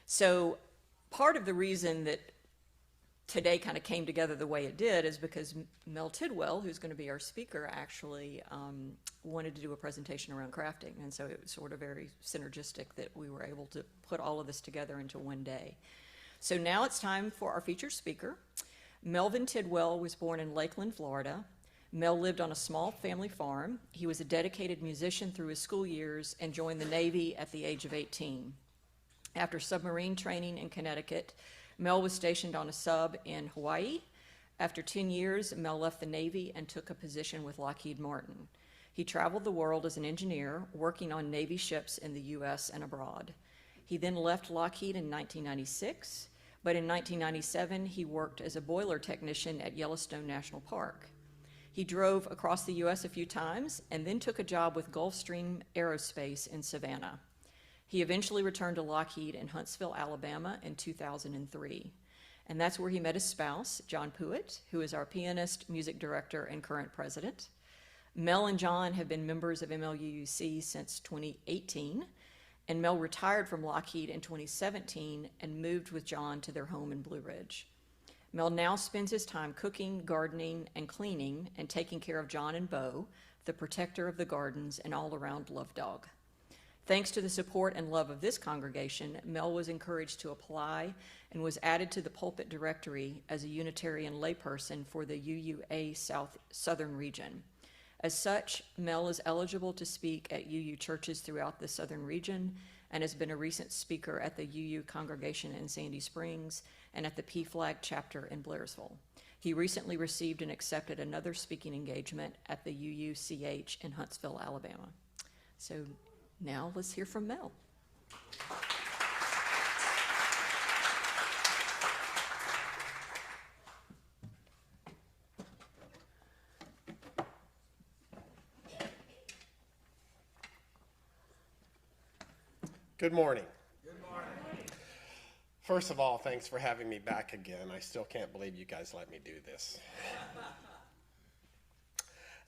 So part of the reason that today kind of came together the way it did is because Mel Tidwell, who's going to be our speaker, actually wanted to do a presentation around crafting. And so it was sort of very synergistic that we were able to put all of this together into one day. So now it's time for our featured speaker. Melvin Tidwell was born in Lakeland, Florida. Mel lived on a small family farm. He was a dedicated musician through his school years and joined the Navy at the age of 18. After submarine training in Connecticut, Mel was stationed on a sub in Hawaii. After 10 years, Mel left the Navy and took a position with Lockheed Martin. He traveled the world as an engineer, working on Navy ships in the U.S. and abroad. He then left Lockheed in 1996, but in 1997, he worked as a boiler technician at Yellowstone National Park. He drove across the U.S. a few times and then took a job with Gulfstream Aerospace in Savannah. He eventually returned to Lockheed in Huntsville, Alabama in 2003. And that's where he met his spouse, John Puitt, who is our pianist, music director, and current president. Mel and John have been members of MLUUC since 2018, and Mel retired from Lockheed in 2017 and moved with John to their home in Blue Ridge. Mel now spends his time cooking, gardening, and cleaning, and taking care of John and Bo, the protector of the gardens and all-around love dog. Thanks to the support and love of this congregation, Mel was encouraged to apply and was added to the pulpit directory as a Unitarian layperson for the UUA Southern region. As such, Mel is eligible to speak at UU churches throughout the Southern region and has been a recent speaker at the UU congregation in Sandy Springs and at the PFLAG chapter in Blairsville. He recently received and accepted another speaking engagement at the UUCH in Huntsville, Alabama. So now let's hear from Mel. Good morning. Good morning. First of all, thanks for having me back again. I still can't believe you guys let me do this.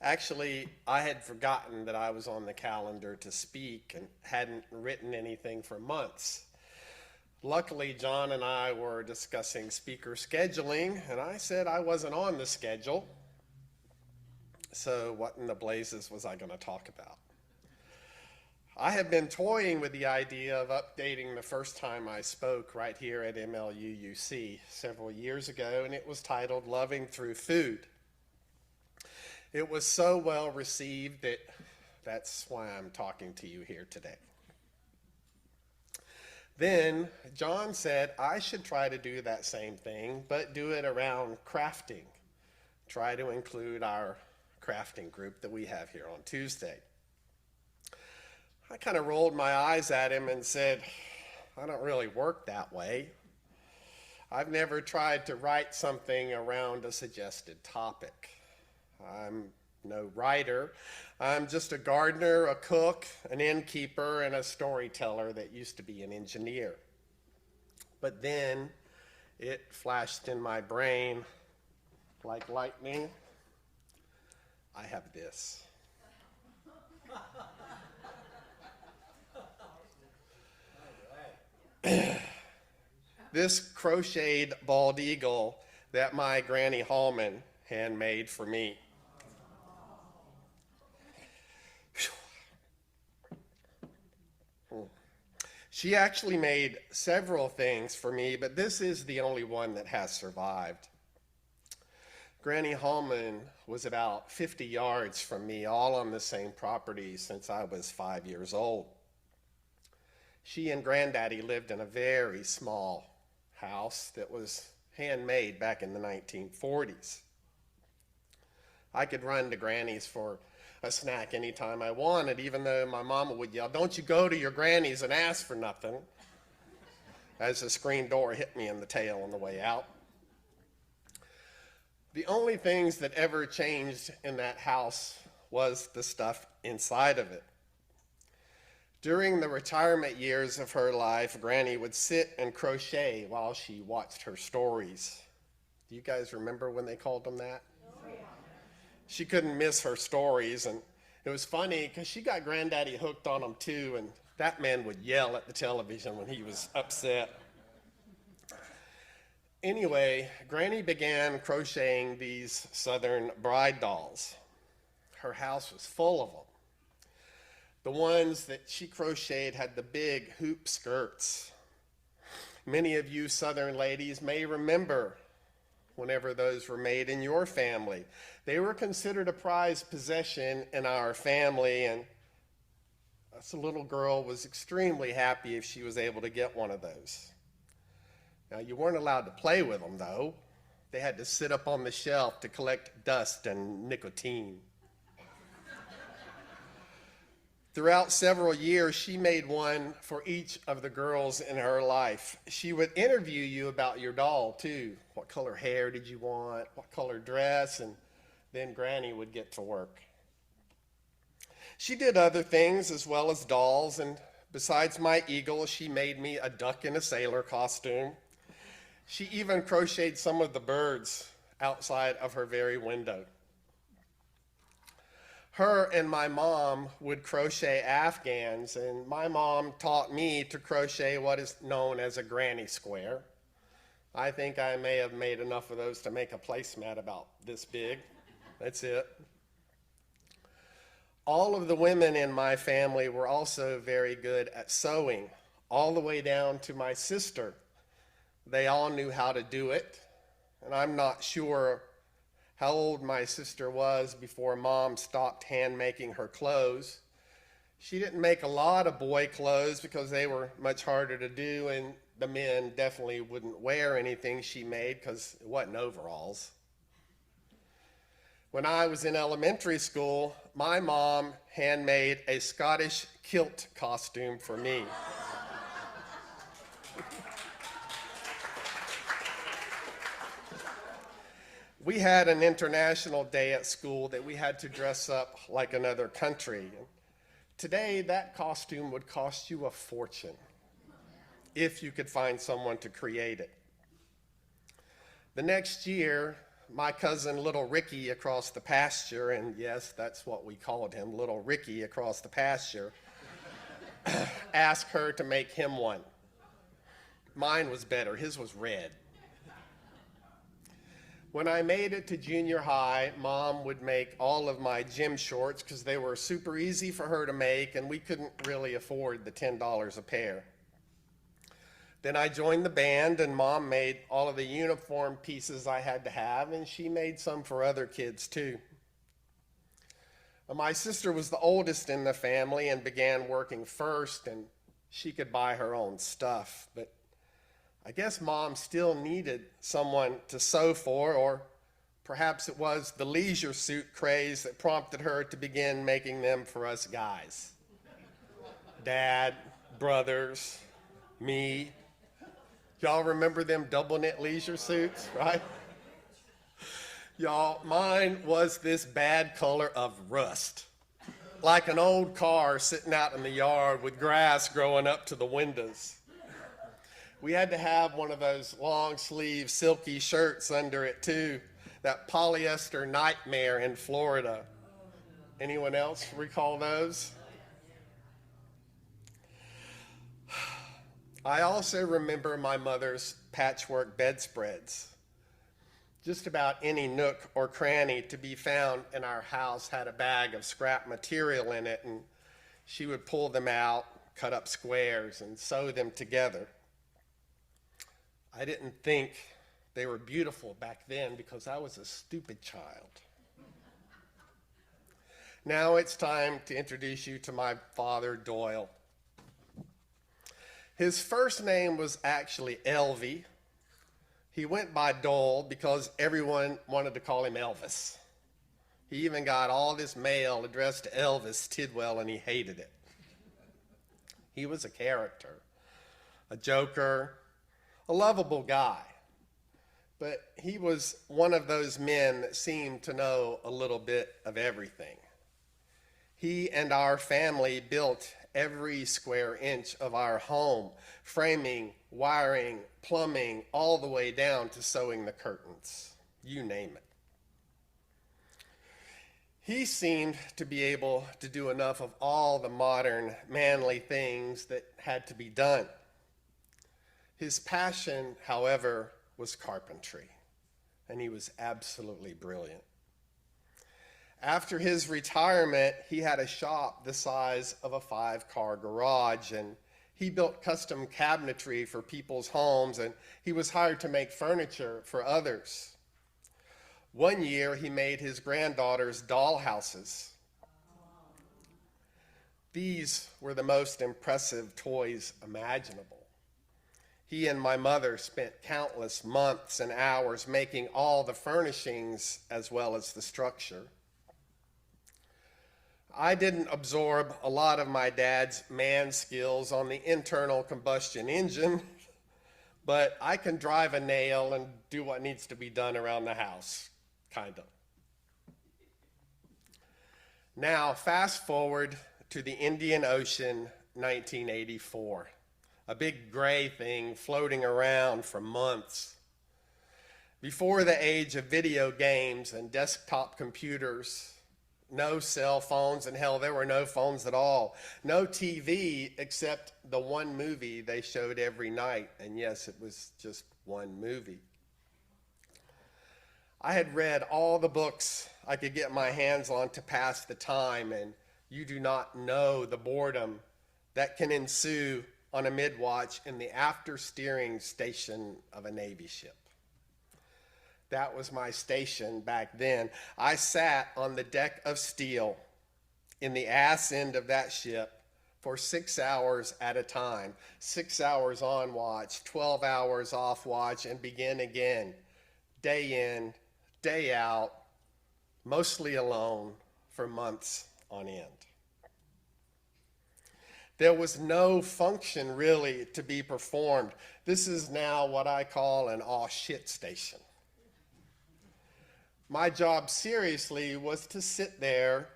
Actually, I had forgotten that I was on the calendar to speak and hadn't written anything for months. Luckily, John and I were discussing speaker scheduling, and I said I wasn't on the schedule. So what in the blazes was I going to talk about? I have been toying with the idea of updating the first time I spoke right here at MLUUC several years ago, and it was titled Loving Through Food. It was so well received that that's why I'm talking to you here today. Then John said I should try to do that same thing, but do it around crafting. Try to include our crafting group that we have here on Tuesday. I kind of rolled my eyes at him and said, I don't really work that way. I've never tried to write something around a suggested topic. I'm no writer. I'm just a gardener, a cook, an innkeeper, and a storyteller that used to be an engineer. But then it flashed in my brain like lightning. I have this. This crocheted bald eagle that my Granny Hallman handmade for me. She actually made several things for me, but this is the only one that has survived. Granny Hallman was about 50 yards from me, all on the same property since I was 5 years old. She and Granddaddy lived in a very small house that was handmade back in the 1940s. I could run to Granny's for a snack anytime I wanted, even though my mama would yell, "Don't you go to your Granny's and ask for nothing," as the screen door hit me in the tail on the way out. The only things that ever changed in that house was the stuff inside of it. During the retirement years of her life, Granny would sit and crochet while she watched her stories. Do you guys remember when they called them that? She couldn't miss her stories, and it was funny because she got Granddaddy hooked on them too, and that man would yell at the television when he was upset. Anyway, Granny began crocheting these Southern bride dolls. Her house was full of them. The ones that she crocheted had the big hoop skirts. Many of you Southern ladies may remember whenever those were made in your family. They were considered a prized possession in our family, and us little girl was extremely happy if she was able to get one of those. Now, you weren't allowed to play with them, though. They had to sit up on the shelf to collect dust and nicotine. Throughout several years, she made one for each of the girls in her life. She would interview you about your doll, too. What color hair did you want? What color dress? And then Granny would get to work. She did other things as well as dolls, and besides my eagle, she made me a duck in a sailor costume. She even crocheted some of the birds outside of her very window. Her and my mom would crochet afghans, and my mom taught me to crochet what is known as a granny square. I think I may have made enough of those to make a placemat about this big. That's it. All of the women in my family were also very good at sewing, all the way down to my sister. They all knew how to do it, and I'm not sure how old my sister was before Mom stopped hand making her clothes. She didn't make a lot of boy clothes because they were much harder to do, and the men definitely wouldn't wear anything she made because it wasn't overalls. When I was in elementary school, my mom handmade a Scottish kilt costume for me. We had an international day at school that we had to dress up like another country. Today, that costume would cost you a fortune if you could find someone to create it. The next year, my cousin Little Ricky across the pasture, and yes, that's what we called him, Little Ricky across the pasture, asked her to make him one. Mine was better. His was red. When I made it to junior high, Mom would make all of my gym shorts because they were super easy for her to make, and we couldn't really afford the $10 a pair. Then I joined the band, and Mom made all of the uniform pieces I had to have, and she made some for other kids too. My sister was the oldest in the family and began working first, and she could buy her own stuff, but I guess Mom still needed someone to sew for, or perhaps it was the leisure suit craze that prompted her to begin making them for us guys. Dad, brothers, me. Y'all remember them double knit leisure suits, right? Y'all, mine was this bad color of rust, like an old car sitting out in the yard with grass growing up to the windows. We had to have one of those long sleeve silky shirts under it too, that polyester nightmare in Florida. Anyone else recall those? I also remember my mother's patchwork bedspreads. Just about any nook or cranny to be found in our house had a bag of scrap material in it, and she would pull them out, cut up squares, and sew them together. I didn't think they were beautiful back then because I was a stupid child. Now it's time to introduce you to my father, Doyle. His first name was actually Elvie. He went by Dole because everyone wanted to call him Elvis. He even got all this mail addressed to Elvis Tidwell, and he hated it. He was a character, a joker, a lovable guy, but he was one of those men that seemed to know a little bit of everything. He and our family built every square inch of our home, framing, wiring, plumbing, all the way down to sewing the curtains, you name it. He seemed to be able to do enough of all the modern manly things that had to be done. His passion, however, was carpentry, and he was absolutely brilliant. After his retirement, he had a shop the size of a 5-car garage, and he built custom cabinetry for people's homes, and he was hired to make furniture for others. One year, he made his granddaughter's doll houses. These were the most impressive toys imaginable. He and my mother spent countless months and hours making all the furnishings as well as the structure. I didn't absorb a lot of my dad's man skills on the internal combustion engine, but I can drive a nail and do what needs to be done around the house, kind of. Now, fast forward to the Indian Ocean, 1984. A big gray thing floating around for months. Before the age of video games and desktop computers, no cell phones, and hell, there were no phones at all. No TV except the one movie they showed every night, and yes, it was just one movie. I had read all the books I could get my hands on to pass the time, and you do not know the boredom that can ensue on a mid-watch in the after-steering station of a Navy ship. That was my station back then. I sat on the deck of steel in the ass end of that ship for 6 hours at a time. 6 hours on watch, 12 hours off watch, and begin again. Day in, day out, mostly alone for months on end. There was no function really to be performed. This is now what I call an aw shit station. My job, seriously, was to sit there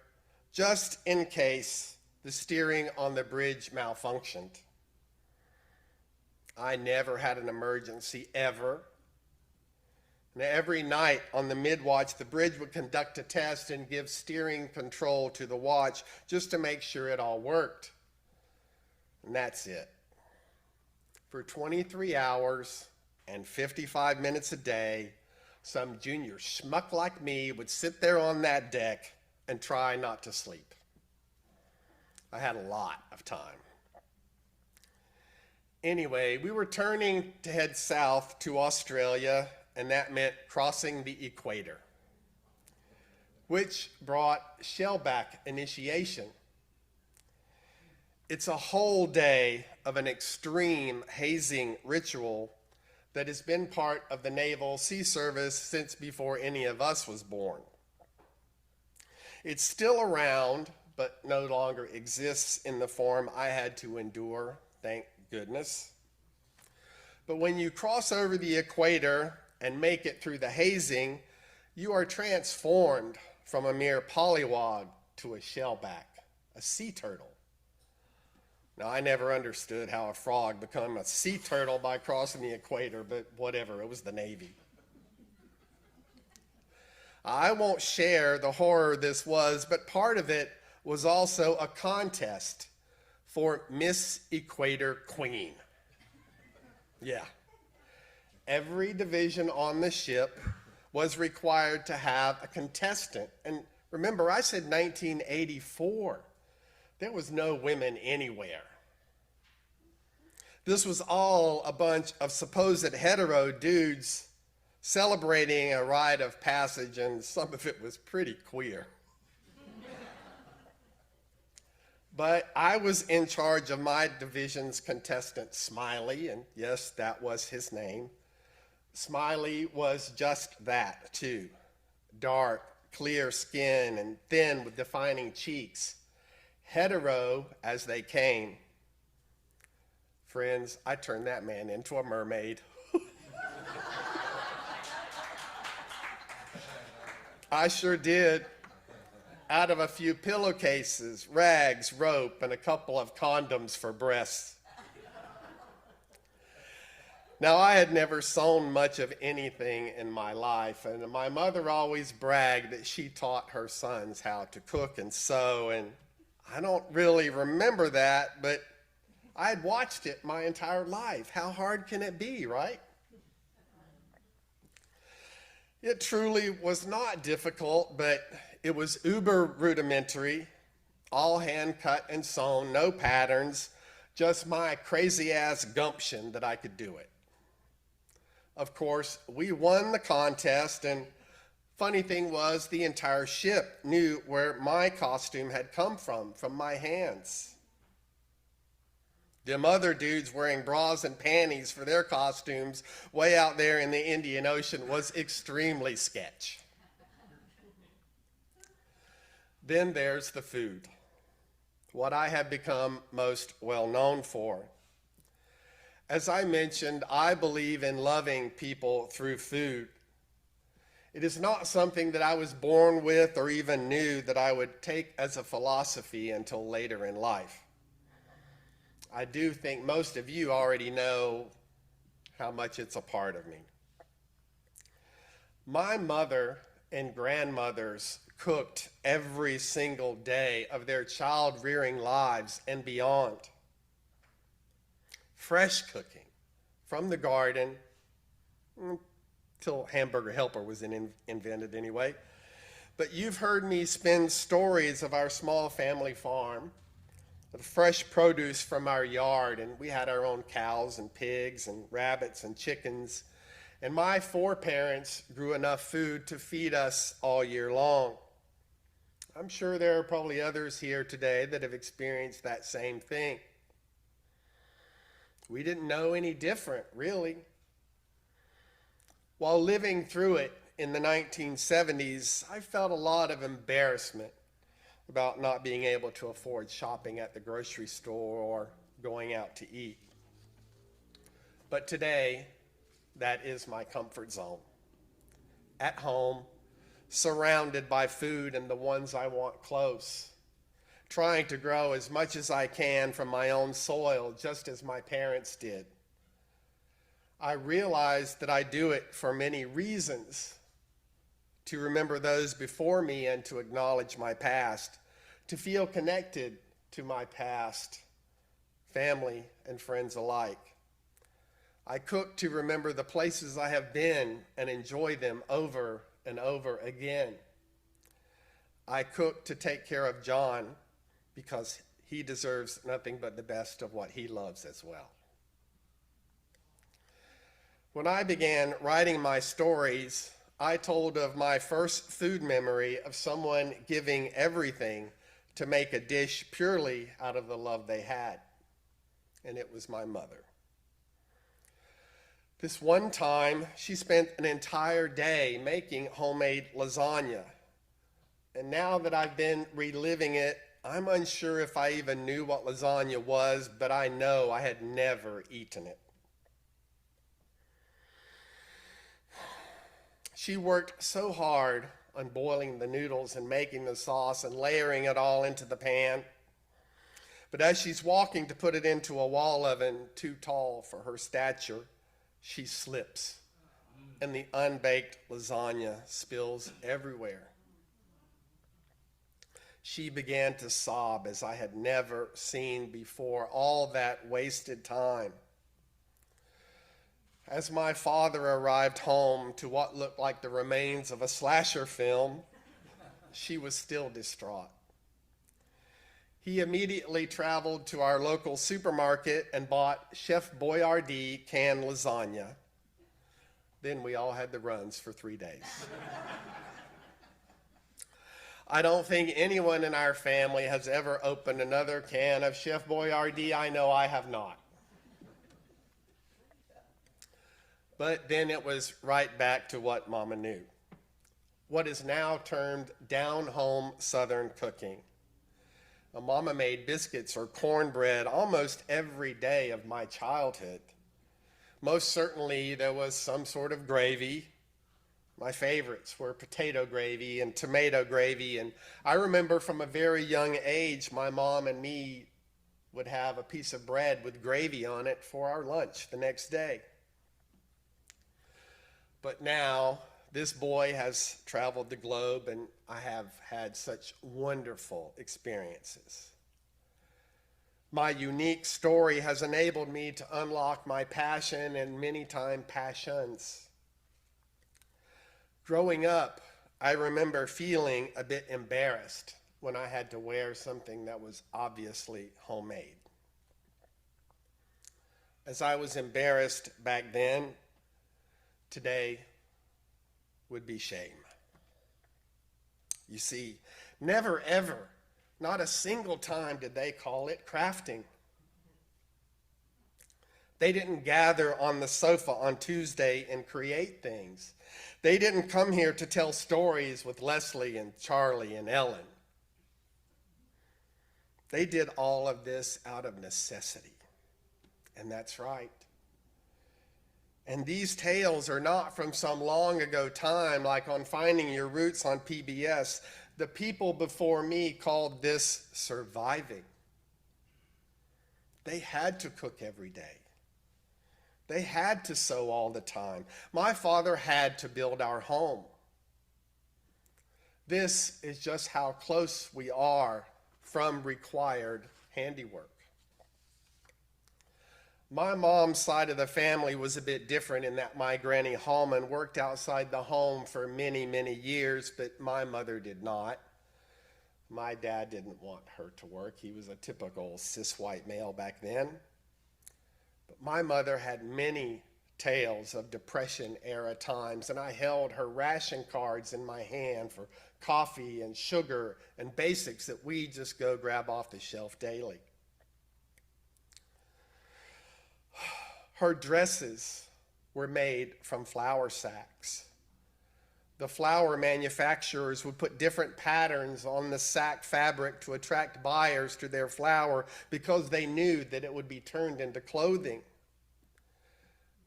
just in case the steering on the bridge malfunctioned. I never had an emergency, ever. And every night on the mid-watch, the bridge would conduct a test and give steering control to the watch just to make sure it all worked. And that's it. For 23 hours and 55 minutes a day, some junior schmuck like me would sit there on that deck and try not to sleep. I had a lot of time. Anyway, we were turning to head south to Australia, and that meant crossing the equator, which brought shellback initiation. It's a whole day of an extreme hazing ritual that has been part of the Naval Sea Service since before any of us was born. It's still around, but no longer exists in the form I had to endure, thank goodness. But when you cross over the equator and make it through the hazing, you are transformed from a mere pollywog to a shellback, a sea turtle. Now, I never understood how a frog became a sea turtle by crossing the equator, but whatever, it was the Navy. I won't share the horror this was, but part of it was also a contest for Miss Equator Queen. Yeah. Every division on the ship was required to have a contestant. And remember, I said 1984. There was no women anywhere. This was all a bunch of supposed hetero dudes celebrating a rite of passage, and some of it was pretty queer. But I was in charge of my division's contestant, Smiley, and yes, that was his name. Smiley was just that, too. Dark, clear skin, and thin with defining cheeks. Hetero as they came. Friends, I turned that man into a mermaid. I sure did. Out of a few pillowcases, rags, rope, and a couple of condoms for breasts. Now, I had never sewn much of anything in my life, and my mother always bragged that she taught her sons how to cook and sew, and I don't really remember that, but I had watched it my entire life. How hard can it be, right? It truly was not difficult, but it was uber rudimentary, all hand cut and sewn, no patterns, just my crazy ass gumption that I could do it. Of course, we won the contest, and funny thing was the entire ship knew where my costume had come from my hands. Them other dudes wearing bras and panties for their costumes way out there in the Indian Ocean was extremely sketch. Then there's the food, what I have become most well known for. As I mentioned, I believe in loving people through food. It is not something that I was born with or even knew that I would take as a philosophy until later in life. I do think most of you already know how much it's a part of me. My mother and grandmothers cooked every single day of their child-rearing lives and beyond. Fresh cooking from the garden, till Hamburger Helper was invented anyway. But you've heard me spin stories of our small family farm, the fresh produce from our yard, and we had our own cows and pigs and rabbits and chickens, and my foreparents grew enough food to feed us all year long. I'm sure there are probably others here today that have experienced that same thing. We didn't know any different, really. While living through it in the 1970s, I felt a lot of embarrassment about not being able to afford shopping at the grocery store or going out to eat. But today, that is my comfort zone. At home, surrounded by food and the ones I want close, trying to grow as much as I can from my own soil, just as my parents did. I realize that I do it for many reasons: to remember those before me and to acknowledge my past, to feel connected to my past, family and friends alike. I cook to remember the places I have been and enjoy them over and over again. I cook to take care of John because he deserves nothing but the best of what he loves as well. When I began writing my stories, I told of my first food memory of someone giving everything to make a dish purely out of the love they had, and it was my mother. This one time, she spent an entire day making homemade lasagna, and now that I've been reliving it, I'm unsure if I even knew what lasagna was, but I know I had never eaten it. She worked so hard on boiling the noodles and making the sauce and layering it all into the pan. But as she's walking to put it into a wall oven too tall for her stature, she slips, and the unbaked lasagna spills everywhere. She began to sob as I had never seen before, all that wasted time. As my father arrived home to what looked like the remains of a slasher film, she was still distraught. He immediately traveled to our local supermarket and bought Chef Boyardee canned lasagna. Then we all had the runs for 3 days. I don't think anyone in our family has ever opened another can of Chef Boyardee. I know I have not. But then it was right back to what Mama knew. What is now termed down-home Southern cooking. Mama made biscuits or cornbread almost every day of my childhood. Most certainly there was some sort of gravy. My favorites were potato gravy and tomato gravy, and I remember from a very young age my mom and me would have a piece of bread with gravy on it for our lunch the next day. But now, this boy has traveled the globe, and I have had such wonderful experiences. My unique story has enabled me to unlock my passion and many times passions. Growing up, I remember feeling a bit embarrassed when I had to wear something that was obviously homemade. As I was embarrassed back then, today would be shame. You see, never ever, not a single time did they call it crafting. They didn't gather on the sofa on Tuesday and create things. They didn't come here to tell stories with Leslie and Charlie and Ellen. They did all of this out of necessity. And that's right. And these tales are not from some long ago time, like on Finding Your Roots on PBS. The people before me called this surviving. They had to cook every day. They had to sew all the time. My father had to build our home. This is just how close we are from required handiwork. My mom's side of the family was a bit different in that my Granny Hallman worked outside the home for many, many years, but my mother did not. My dad didn't want her to work. He was a typical cis white male back then. But my mother had many tales of Depression-era times, and I held her ration cards in my hand for coffee and sugar and basics that we just go grab off the shelf daily. Her dresses were made from flour sacks. The flour manufacturers would put different patterns on the sack fabric to attract buyers to their flour because they knew that it would be turned into clothing.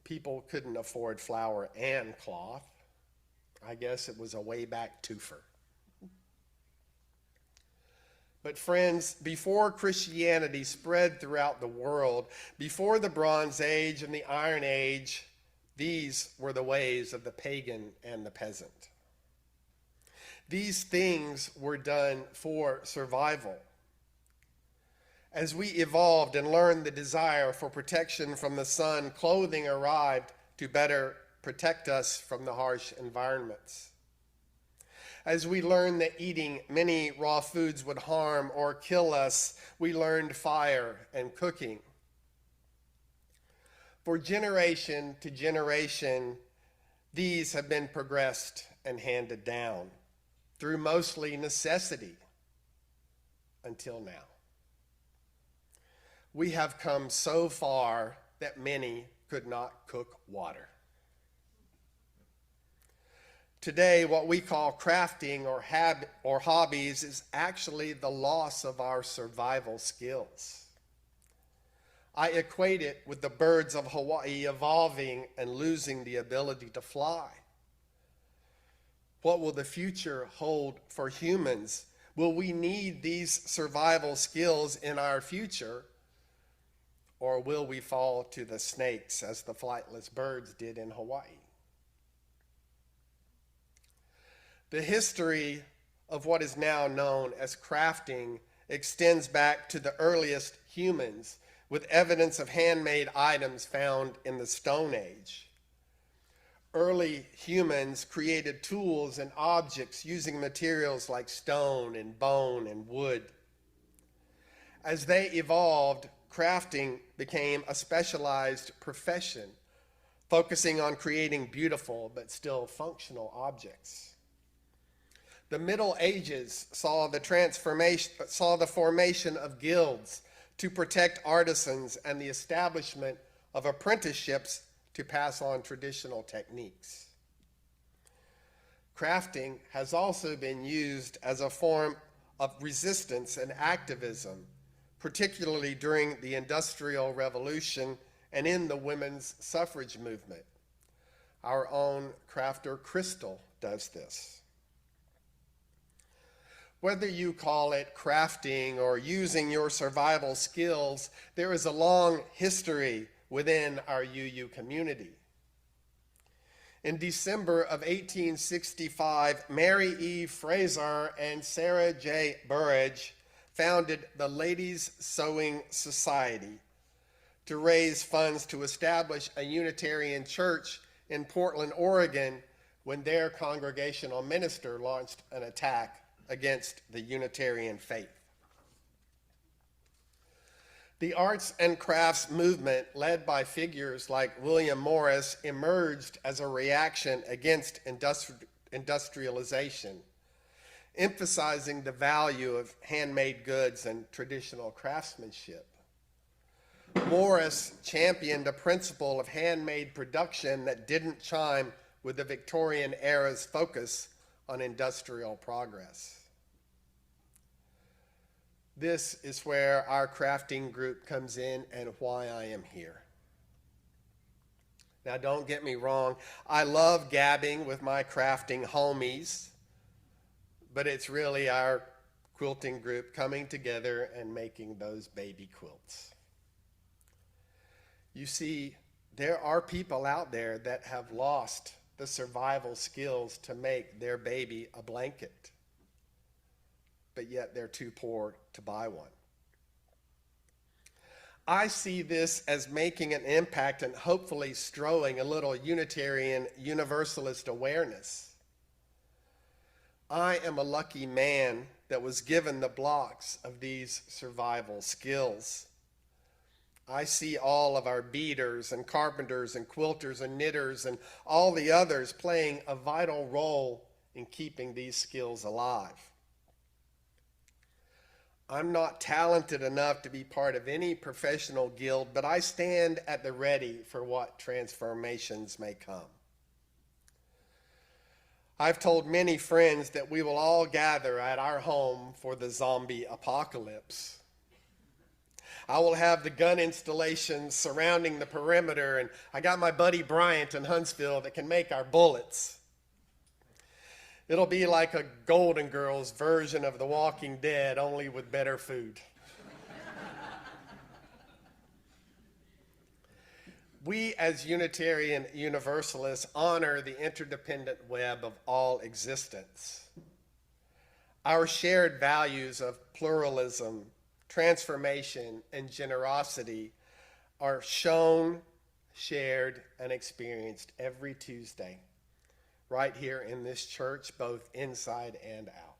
People couldn't afford flour and cloth. I guess it was a way back twofer. But friends, before Christianity spread throughout the world, before the Bronze Age and the Iron Age, these were the ways of the pagan and the peasant. These things were done for survival. As we evolved and learned the desire for protection from the sun, clothing arrived to better protect us from the harsh environments. As we learned that eating many raw foods would harm or kill us, we learned fire and cooking. For generation to generation, these have been progressed and handed down through mostly necessity until now. We have come so far that many could not cook water. Today, what we call crafting or hobbies is actually the loss of our survival skills. I equate it with the birds of Hawaii evolving and losing the ability to fly. What will the future hold for humans? Will we need these survival skills in our future? Or will we fall to the snakes as the flightless birds did in Hawaii? The history of what is now known as crafting extends back to the earliest humans, with evidence of handmade items found in the Stone Age. Early humans created tools and objects using materials like stone and bone and wood. As they evolved, crafting became a specialized profession, focusing on creating beautiful but still functional objects. The Middle Ages saw the formation of guilds to protect artisans and the establishment of apprenticeships to pass on traditional techniques. Crafting has also been used as a form of resistance and activism, particularly during the Industrial Revolution and in the women's suffrage movement. Our own crafter Crystal does this. Whether you call it crafting or using your survival skills, there is a long history within our UU community. In December of 1865, Mary E. Fraser and Sarah J. Burridge founded the Ladies Sewing Society to raise funds to establish a Unitarian church in Portland, Oregon, when their congregational minister launched an attack against the Unitarian faith. The arts and crafts movement, led by figures like William Morris, emerged as a reaction against industrialization, emphasizing the value of handmade goods and traditional craftsmanship. Morris championed a principle of handmade production that didn't chime with the Victorian era's focus on industrial progress. This is where our crafting group comes in and why I am here. Now, don't get me wrong, I love gabbing with my crafting homies, but it's really our quilting group coming together and making those baby quilts. You see, there are people out there that have lost the survival skills to make their baby a blanket, but yet they're too poor to buy one. I see this as making an impact and hopefully strowing a little Unitarian Universalist awareness. I am a lucky man that was given the blocks of these survival skills. I see all of our beaters and carpenters and quilters and knitters and all the others playing a vital role in keeping these skills alive. I'm not talented enough to be part of any professional guild, but I stand at the ready for what transformations may come. I've told many friends that we will all gather at our home for the zombie apocalypse. I will have the gun installations surrounding the perimeter, and I got my buddy Bryant in Huntsville that can make our bullets. It'll be like a Golden Girls version of The Walking Dead, only with better food. We, as Unitarian Universalists, honor the interdependent web of all existence. Our shared values of pluralism, transformation, and generosity are shown, shared, and experienced every Tuesday, right here in this church, both inside and out.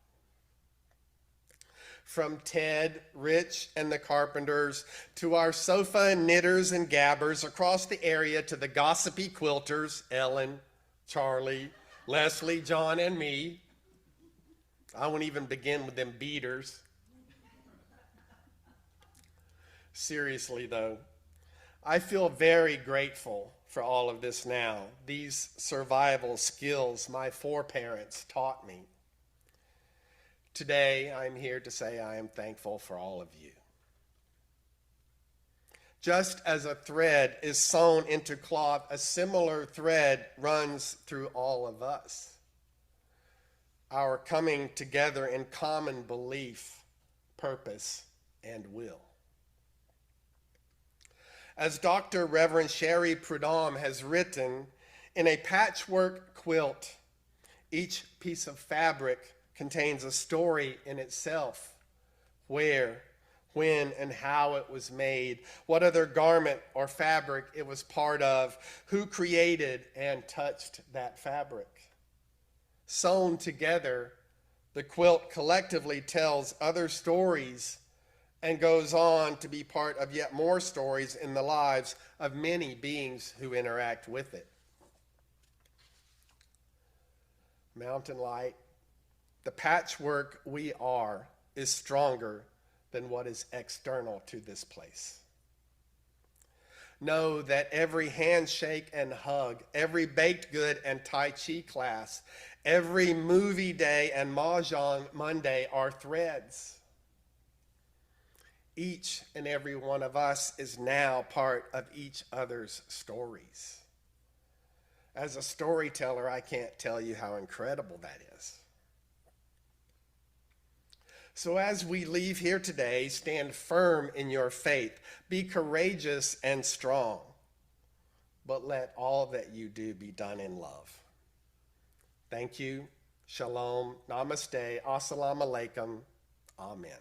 From Ted, Rich, and the carpenters, to our sofa knitters and gabbers across the area, to the gossipy quilters, Ellen, Charlie, Leslie, John, and me. I won't even begin with them beaters. Seriously, though, I feel very grateful for all of this now, these survival skills my foreparents taught me. Today, I'm here to say I am thankful for all of you. Just as a thread is sewn into cloth, a similar thread runs through all of us. Our coming together in common belief, purpose, and will. As Dr. Reverend Sherry Prudhomme has written, in a patchwork quilt, each piece of fabric contains a story in itself: where, when, and how it was made, what other garment or fabric it was part of, who created and touched that fabric. Sewn together, the quilt collectively tells other stories and goes on to be part of yet more stories in the lives of many beings who interact with it. Mountain Light, the patchwork we are is stronger than what is external to this place. Know that every handshake and hug, every baked good and Tai Chi class, every movie day and Mahjong Monday are threads. Each and every one of us is now part of each other's stories. As a storyteller, I can't tell you how incredible that is. So as we leave here today, stand firm in your faith. Be courageous and strong. But let all that you do be done in love. Thank you. Shalom. Namaste. Assalamu alaikum. Amen.